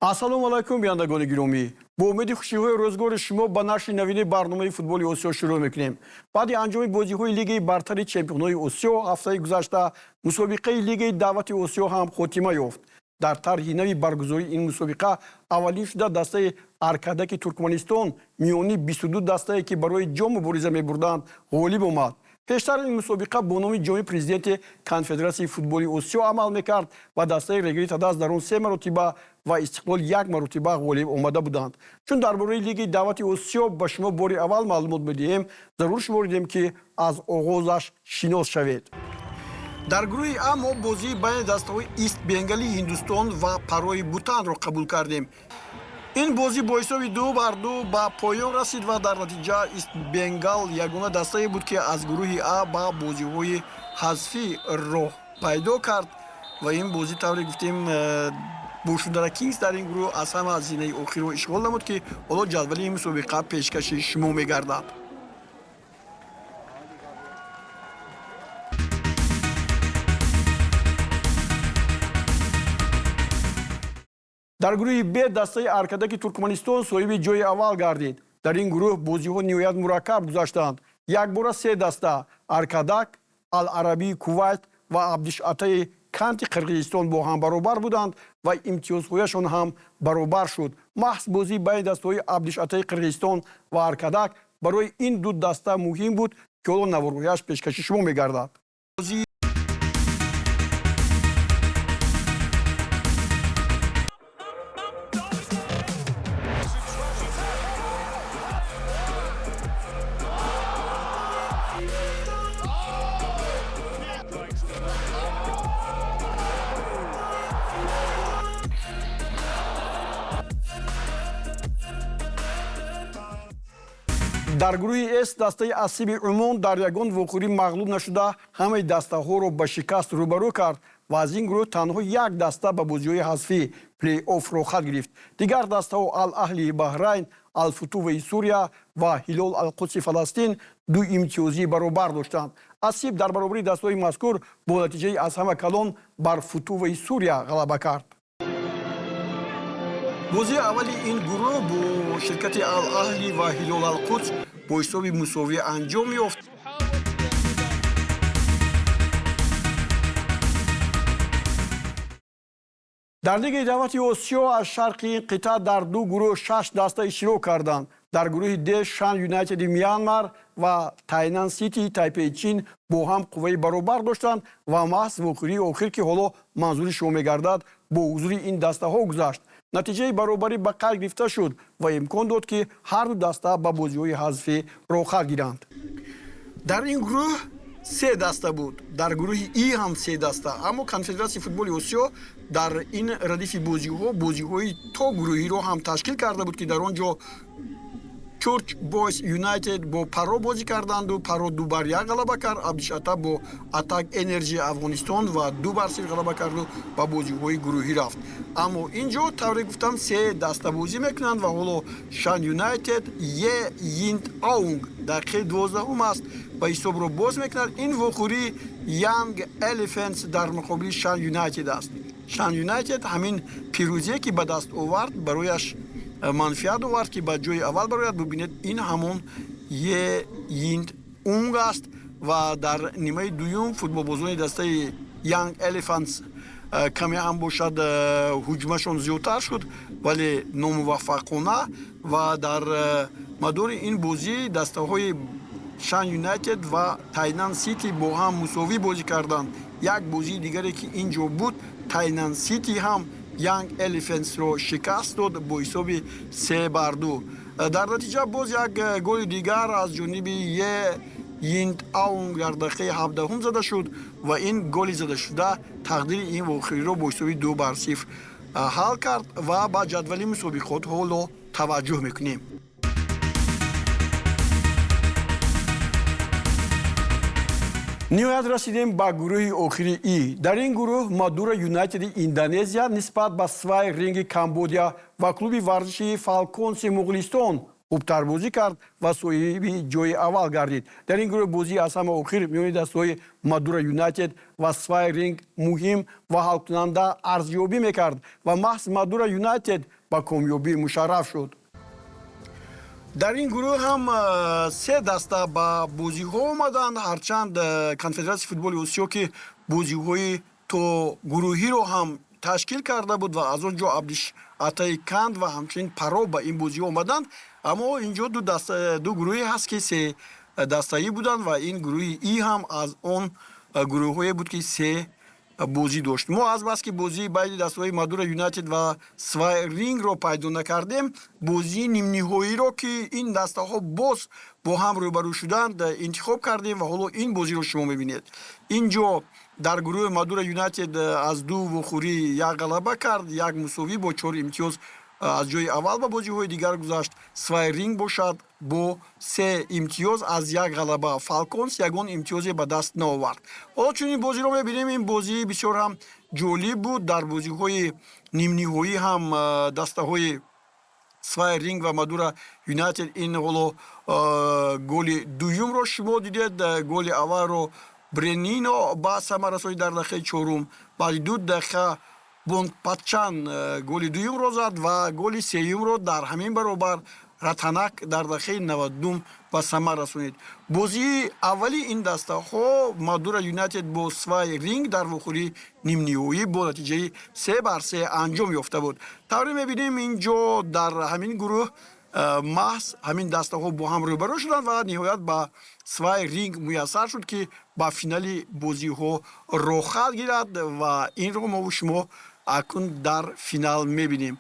ассалому алайкум бинандагони гиромӣ. Бо умеди хушиҳои рӯзгори шумо ба нашри навини барномаи футболи Осиё шурӯъ мекунем. Баъди анҷоми бозиҳои Лигаи бартари Чемпионҳои Осиё ҳафтаи гузашта, мусобиқаи Лигаи даъвати Осиё ҳам хотима ёфт. Дар тарҳи нави баргузории ин мусобиқа аввалин шуда дастаи Аркадаки Туркманистон миёни 22 дастае ки барои ҷом мубориза мебурданд ғолиб омад. пештар ин мусобиқа бо номи ҷоми президенти Конфедератсияи футболи Осиё амал мекард ва дастаи Регри Тадас дар он 3 маротиба ва Истиқлол 1 маротиба ғолиб омада буданд. Чун дар бораи Лигаи даъвати Осиё ба шумо бори аввал маълумот медиҳем, зарур шуморидем ки аз оғозаш шинос шавед. дар гурӯҳи А мо бозии байни дастаҳои Ист Бенгали Ҳиндустон ва Парои Бутанро қабул кардем. ин бозӣ бо ҳисоби 2-2 ба поён расид ва дар натиҷа Ист Бенгал ягона дастае буд ки аз гурӯҳи А ба бозиҳои ҳазфӣ роҳ пайдо кард ва ин бозӣ тавре гуфтем Буршудара Кингс дар ин гурӯҳ аз ҳама зинаи охирро ишғол намуд ки ҳоло ҷадвали ин мусобиқа пешкаши шумо мегардад. дар гурӯҳи Б дастаи Аркадаки Туркманистон соҳиби ҷои аввал гардид. дар ин гурӯҳ бозиҳо ниҳоят мураккаб гузаштанд. Якбора 3 даста Аркадак, Ал-Арабии Кувайт ва Абдишатаи Канти Қирғизистон бо ҳам баробар буданд ва имтиёзҳояшон ҳам баробар шуд. маҳз бозии байни дастаҳои Абдишатаи Қирғизистон ва Аркадак барои ин ду даста муҳим буд ки ҳоло наворҳояш пешкаши шумо мегардад. дар гурӯҳи С дастаи Асиби Умон дар ягон вохӯрӣ мағлуб нашуда ҳамаи дастаҳоро ба шикаст рӯбарӯ кард ва аз ин гурӯҳ танҳо як даста ба бозиҳои ҳазфӣ плей-оффро хат гирифт. Дигар дастаҳо Ал-Аҳлии Баҳрайн, Ал-Футуваи Сурия ва Ҳилол Ал-Қудси Фаластин ду имтиёзии баробар доштанд. Асиб дар баробари дастаҳои мазкур бо натиҷаи аз ҳама калон бар Футуваи Сурия ғалаба кард. бозии аввали ин гурӯҳ бо ширкати Ал-Аҳлӣ ва Ҳилол Ал-Қудс бо ҳисоби мусовӣ анҷом ёфт. дар Лигаи даъвати Осиё аз шарқи ин қитъа дар ду гурӯҳ 6 даста иштирок карданд. дар гурӯҳи Д Шан Юнайтеди Мянмар ва Тайнан Ситии Тайпеи Чин бо ҳам қувваи баробар доштанд ва маҳз вохӯрии охир ки ҳоло манзури шумо мегардад бо ҳузури ин дастаҳо гузашт. натиҷаи баробарӣ ба қайд гирифта шуд ва имкон дод ки ҳар ду даста ба бозиҳои ҳазфӣ рохат гиранд. дар ин гурӯҳ 3 даста буд. дар гурӯҳи И ҳам 3 даста. аммо Конфедератсияи футболи Осиё дар ин радифи бозиҳои то гурӯҳиро ҳам ташкил карда буд ки дар он ҷо Чурч Бойс Юнайтед бо Паро бозӣ карданду Паро 2-1 ғалаба кард. Абдишата бо Атак Энерҷи Афғонистон ва 2-0 ғалаба карду ба бозиҳои гурӯҳӣ рафт. аммо ин ҷо тавре гуфтам 3 даста бозӣ мекунанд ва ҳоло Шан Юнайтед Е Йинт Аунг дақиқаи 12 аст ва ҳисобро боз мекунад. ин вохӯрии Young Elephants дар муқобили Шан Юнайтед аст. Шан Юнайтед ҳамин пирӯзие ки ба даст овард барояш манфиат овард ки ба ҷои аввал барояд. бубинед ин ҳамон Е Йинт Аунг аст ва дар нимаи дуюм футболбозони дастаи Young Elephants каме ҳам бошад ҳуҷмашон зиёдтар шуд вале номуваффақона ва дар мадори ин бозӣ дастаҳои Шан Юнайтед ва Тайнан Сити бо ҳам мусовӣ бозӣ карданд. як бозии дигаре ки ин ҷо буд Тайнан Сити ҳам Young Elephants-ро шикаст дод бо ҳисоби 3-2. дар натиҷа боз як голи дигар аз ҷониби Е Йинт Аунг дар дақиқаи 17 зада шуд ва ин голи задашуда тақдири ин вохӯриро бо ҳисоби 2-0 ҳал кард ва ба ҷадвали мусобиқот ҳоло таваҷҷӯҳ мекунем. ниҳоят расидем ба гурӯҳи охири И. дар ин гурӯҳ Мадура Юнайтеди Индонезия нисбат ба Свай Ринги Камбодия ва клуби варзишии Фалконси Муғулистон хубтар бозӣ кард ва соҳиби ҷои аввал гардид. Дар ин гурӯҳ бозӣ аз ҳама охир миёни дастаҳои Мадура Юнайтед ва Свай Ринг муҳим ва ҳалкунанда арзёбӣ мекард ва маҳз Мадура Юнайтед ба комёбӣ мушарраф шуд. дар ин гурӯҳ ҳам се даста ба бозиҳо омаданд, ҳарчанд Конфедератсияи футболи Осиё ки бозиҳои то гурӯҳиро ҳам ташкил карда буд ва аз он ҷо Абдишатаи Канд ва ҳамчунин Паро ба ин бозиҳо омаданд. Аммо ин ҷо ду гурӯҳе ҳаст ки се дастаӣ буданд ва ин гурӯҳи И ҳам аз он гурӯҳое буд ки се бозӣ дошт. мо азбаски бозии байни дастаҳои Мадура Юнайтед ва Свай Рингро пайдо накардем, бозии нимниҳоиро ки ин дастаҳо боз бо ҳам рӯбарӯ шуданд интихоб кардем ва ҳоло ин бозиро шумо мебинед. ин ҷо дар гурӯҳи Мадура Юнайтед аз ду вохӯрӣ як галаба кард, як мусовӣ бо 4 имтиёз аз ҷои аввал ба бозиҳои дигар гузашт. Свай Ринг бошад бо 3 имтиёз аз як галаба. Фалконс ягон имтиёзе ба даст наовард. ҳоло чун ин бозиро мебинем, ин бозии бисёр ҳам ҷолиб буд. дар бозиҳои нимниҳоӣ ҳам дастаҳои Свай Ринг ва Мадура Юнайтед ин ҳоло голи дуюмро шумо дидед. Голи аввалро Бренино ба самара расонид дар дақиқаи 4. баъди 2 дақиқа Бонпатчан голи дуюмро зад ва голи сеюмро дар ҳамин баробар Ратанак дар дақиқаи 92 ба самар расонид. бозии аввали ин дастаҳо Мадура Юнайтед бо Свай Ринг дар вохӯрии нимниҳоӣ бо натиҷаи 3-3 анҷом ёфта буд. тавре мебинем ин ҷо дар ҳамин гурӯҳ маҳз ҳамин дастаҳо бо ҳам рӯбарӯ шуданд ва ниҳоят ба Свай Ринг муяссар шуд ки ба финали бозиҳо роҳ хат гирад ва инро мо шумо акун дар финал мебинем.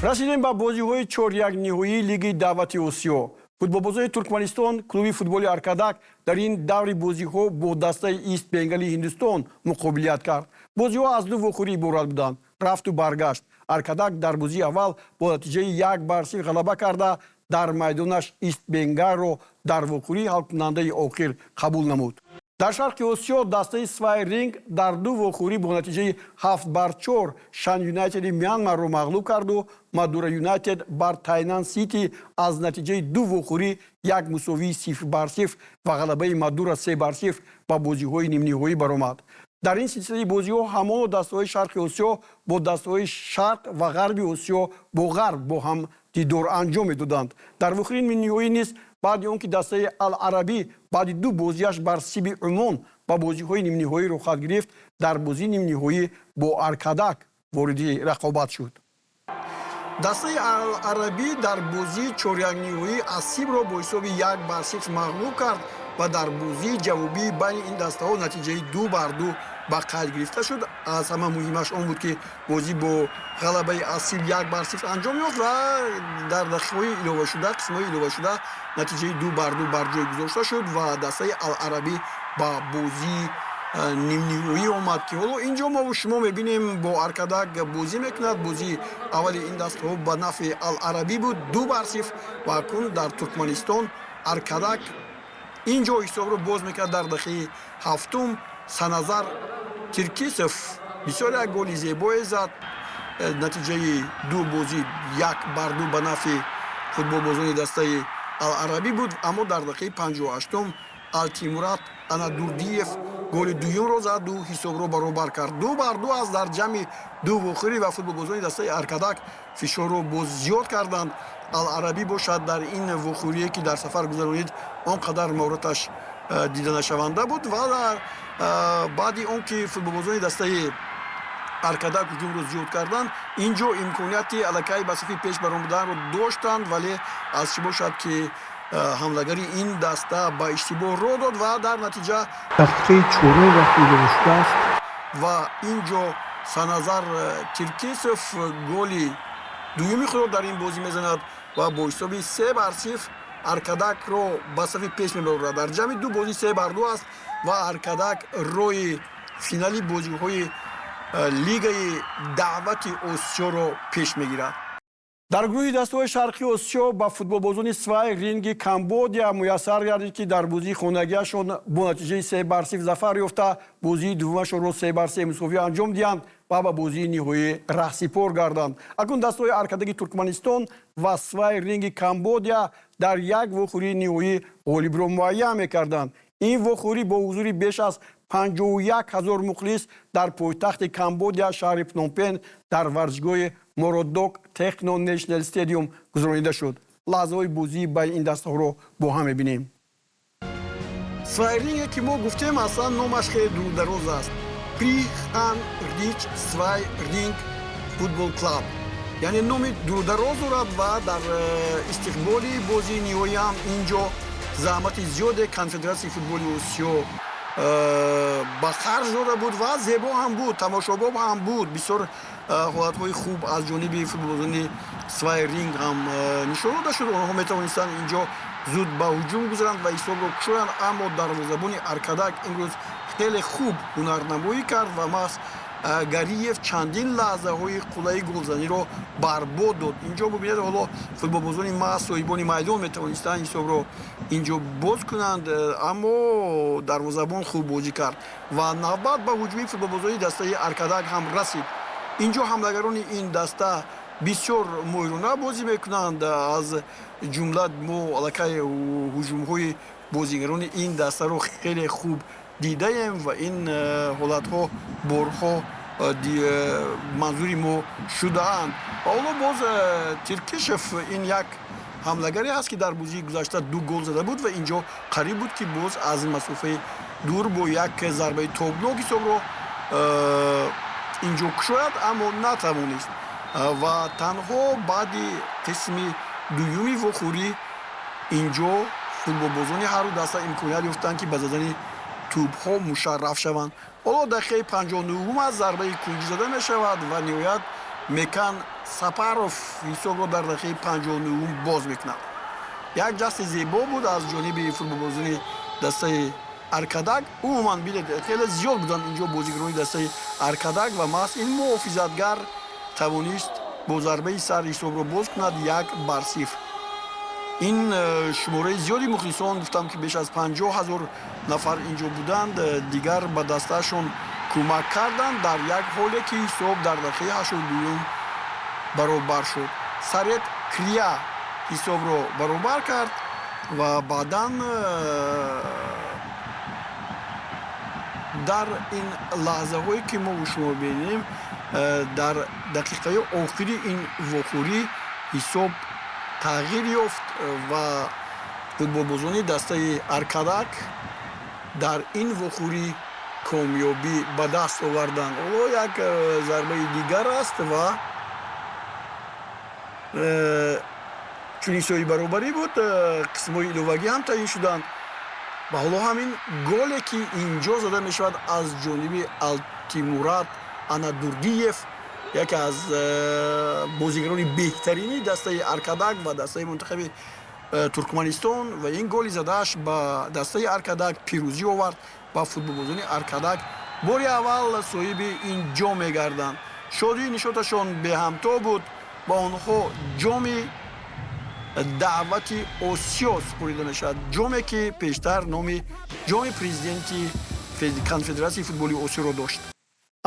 расидем ба бозиҳои чорякниҳоии Лиги Даъвати Осиё. футболбозони Туркманистон клуби футболи Аркадак дар ин даври бозиҳо бо дастаи Ист Бенгали Ҳиндустон муқобилият кард. бозиҳо аз ду вохӯрӣ иборат буданд, рафту баргашт. Аркадак дар бозии аввал бо натиҷаи 1-0 ғалаба карда дар майдонаш Ист Бенгалро дар вохӯрии ҳалкунандаи охир қабул намуд. дар шарқи Осиё дастаи Свай Ринг дар ду вохӯрӣ бо натиҷаи 7-4 Шан Юнайтеди Мянмарро мағлуб карду Мадура Юнайтед бар Тайнан Сити аз натиҷаи ду вохӯрӣ як мусовии 0-0 ва ғалабаи Мадура 3-0 ба бозиҳои нимниҳоӣ баромад. дар ин силсилаи бозиҳо ҳамоно дастаҳои шарқи Осиё бо дастаҳои шарқ ва ғарби Осиё бо ғарб бо ҳам дидор анҷом медоданд. дар вохӯрии нимниҳоӣ низ баъди он ки дастаи Ал-Арабӣ баъди ду бозиаш бар Сиби Умон ба бозиҳои нимниҳоӣ рӯхат гирифт, дар бозии нимниҳоӣ бо Аркадак вориди рақобат шуд. дастаи Ал-Арабӣ дар бозии чорякниҳоӣ Асибро бо ҳисоби 1-0 мағлуб кард ва дар бозии ҷавобии байни ин дастаҳо натиҷаи 2-2 ба қайд гирифта шуд. аз ҳама муҳимаш он буд ки бозӣ бо ғалабаи Асиб 1-0 анҷом ёфт ва дар дақиқаҳои иловашуда қисмҳои иловашуда натиҷаи 2-2 бар ҷой гузошта шуд ва дастаи Ал-Арабӣ ба бозии нимниҳоӣ омад ки ҳоло ин ҷо мо шумо мебинем бо Аркадак бозӣ мекунад. бозии аввали ин дастаҳо ба нафъи Ал-Арабӣ буд 2-0 ва акун дар Туркманистон Аркадак ин ҷо ҳисобро боз мекард. дар дақиқаи 7 Саназар Тиркисов бисёр як голи зебое зад. натиҷаи ду бозӣ 1-2 ба нафъи футболбозони дастаи Ал-Арабӣ буд. аммо дар дақиқаи 58 Алтимурат Анадурдиев голи дуюмро заду ҳисобро баробар кард. 2-2 аст. дар ҷамъи ду вохӯрӣ ва футболбозони дастаи Аркадак фишорро боз зиёд карданд. Ал-Арабӣ бошад дар ин вохӯрие ки дар сафар гузаронид он қадар маҳораташ дида нашаванда буд ва баъди он ки футболбозони дастаи Аркадак ҳуҷумро зиёд карданд, ин ҷо имконияти аллакай ба сафи пеш баромаданро доштанд, вале аз чӣ бошад ки ҳамлагари ин даста ба иштибоҳ роҳ дод ва дар натиҷа дақиқаи 4 вақти илова шудааст ва ин ҷо Саназар Тиркисов голи дуюми худро дар ин бозӣ мезанад ва бо ҳисоби 3-0 Аркадакро ба сафи пеш мебарад. дар ҷамъи ду бозӣ 3-2 аст ва Аркадак роҳи финали бозиҳои Лигаи Даъвати Осиёро пеш мегирад. дар гурӯҳи дастаҳои шарқии осиё ба футболбозони свай ринги Камбодия муяссар гардид, ки дар бозии хонагиашон бо натиҷаи 3-0 зафар ёфта, бозии дуввумашонро 3-3 мусовӣ анҷом диҳанд ва ба бозии ниҳоӣ раҳсипор гарданд. Акнун дастаҳои аркадаги Туркманистон ва свай ринги Камбодия дар як вохӯрии ниҳоӣ ғолибро муайян мекарданд. ин вохӯрӣ бо ҳузури беш аз 51 000 мухлис дар пойтахти Камбодия шаҳри Пномпен дар варзишгоҳи Мородок Техно Нешнл Стадиум гузаронида шуд. лаҳзаҳои бозии байни ин дастаҳоро бо ҳам мебинем. Свай-ринге ки мо гуфтем аслан номаш хеле дурдароз аст. При-хан Рич Свай Ринг футбол клаб. Яъне номи дурдароз дорад ва дар истиқболи бозии ниҳоӣ ҳам инҷо заҳмати зиёде Конфедератсияи футболи Осиё ба харҷ дода буд ва зебо ҳам буд, тамошобоб ҳам буд. Бисёр ҳолатҳои хуб аз ҷониби футболбозони Свай Ринг ҳам нишон дода шуд. онҳо метавонистанд инҷо зуд ба ҳуҷум гузаранд ва ҳисобро кушоянд, аммо дарвозабони Аркадак имрӯз хеле хуб ҳунарнамоӣ кард ва маҳз Гариев чандин лаҳзаҳои қуллаи голзаниро барбод дод. Инҷо бубинед, ҳоло футболбозони маҳз соҳибони майдон метавонистанд ҳисобро инҷо боз кунанд, аммо дарвозабон хуб бозӣ кард ва навбат ба ҳуҷуми футболбозони дастаи Аркадак ҳам расид. инҷо ҳамлагарони ин даста бисёр моҳирона бозӣ мекунанд. аз ҷумла мо аллакай ҳуҷумҳои бозигарони ин дастаро хеле хуб дидаем ва ин ҳолатҳо борҳо манзури мо шудаанд. ва ҳоло боз Тиркишев ин як ҳамлагаре аст, ки дар бозии гузашта 2 гол зада буд ва инҷо қариб буд, ки боз аз масофаи дур бо як зарбаи тобнок ҳисобро инҷо кушояд, аммо натавонист. ва танҳо баъди қисми дуюми вохӯрӣ инҷо футболбозони ҳару даста имконият ёфтанд, ки ба задани тӯбҳо мушарраф шаванд. ҳоло дақиқаи 59 аз зарбаи кунҷӣ зада мешавад ва ниҳоят Мекан Сапаров ҳисобро дар дақиқаи 59 боз мекунад. як ҷасти зебо буд аз ҷониби футболбозони дастаи Аркадак. умуман бидед хеле зиёд буданд инҷо бозигарони дастаи Аркадак ва маҳз ин муҳофизатгар тавонист бо зарбаи сар ҳисобро боз кунад 1-0. ин шумораи зиёди мухлисон, гуфтам, ки беш аз 50 000 нафар инҷо буданд, дигар ба дастаашон кӯмак карданд дар як ҳоле, ки ҳисоб дар дақиқаи 82 баробар шуд. Сарет Крия ҳисобро баробар кард ва баъдан дар ин лаҳзаҳое, ки мо шумо бинем, дар дақиқаи охири ин вохӯрӣ ҳисоб тағйир ёфт ва футболбозони дастаи Аркадак дар ин вохӯрӣ комёбӣ ба даст оварданд. ҳоло як зарбаи дигар аст ва чун ҳисоби баробарӣ буд, қисмҳои иловагӣ ҳам таъин шуданд ва ҳоло ҳамин голе, ки инҷо зада мешавад аз ҷониби Алтимурат Анадурдиев, яке аз бозигарони беҳтарини дастаи Аркадак ва дастаи мунтахаби Туркманистон, ва ин голи задааш ба дастаи Аркадак пирӯзӣ овард ва футболбозони Аркадак бори аввал соҳиби ин ҷом мегарданд. шодии нишоташон беҳамто буд. ба онҳо ҷоми даъвати Осиё супорида мешавад, ҷоме ки пештар номи ҷоми президенти Конфедератсияи футболи Осиёро дошт.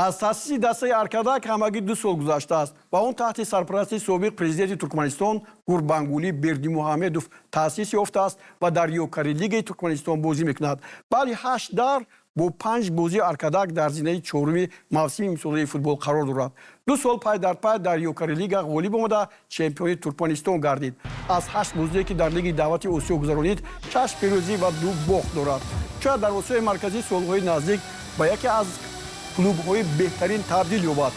аз таъсиси дастаи Аркадак ҳамагӣ 2 сол гузаштааст ва он таҳти сарпарасти собиқ президенти Туркманистон Гурбангулӣ Бердимуҳамедов таъсис ёфтааст ва дар ёкари лигаи Туркманистон бозӣ мекунад. баъди 8 дар бо 5 бозии Аркадак дар зинаи 4-уми мавсими имсолаи футбол қарор дорад. 2 сол пай дар пай дар ёкари лига ғолиб омада чемпиони Туркманистон гардид. аз 8 бозие, ки дар лиги даъвати Осиё гузаронид, 6 пирӯзӣ ва 2 бохт дорад. шояд дар Осиёи марказӣ солҳои наздик ба яке аз клубҳои беҳтарин табдил ёбад.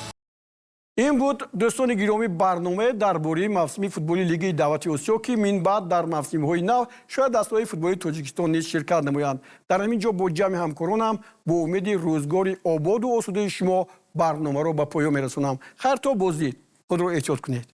ин буд дӯстони гиромӣ барнома дар бораи мавсими футболи лигаи даъвати Осиё, ки минбаъд дар мавсимҳои нав шояд дастаҳои футболи Тоҷикистон низ ширкат намоянд. дар ҳамин ҷо бо ҷамъи ҳамкоронам бо умеди рӯзгори ободу осудаи шумо барномаро ба поён мерасонам. хайр то бозид. худро эҳтиёт кунед.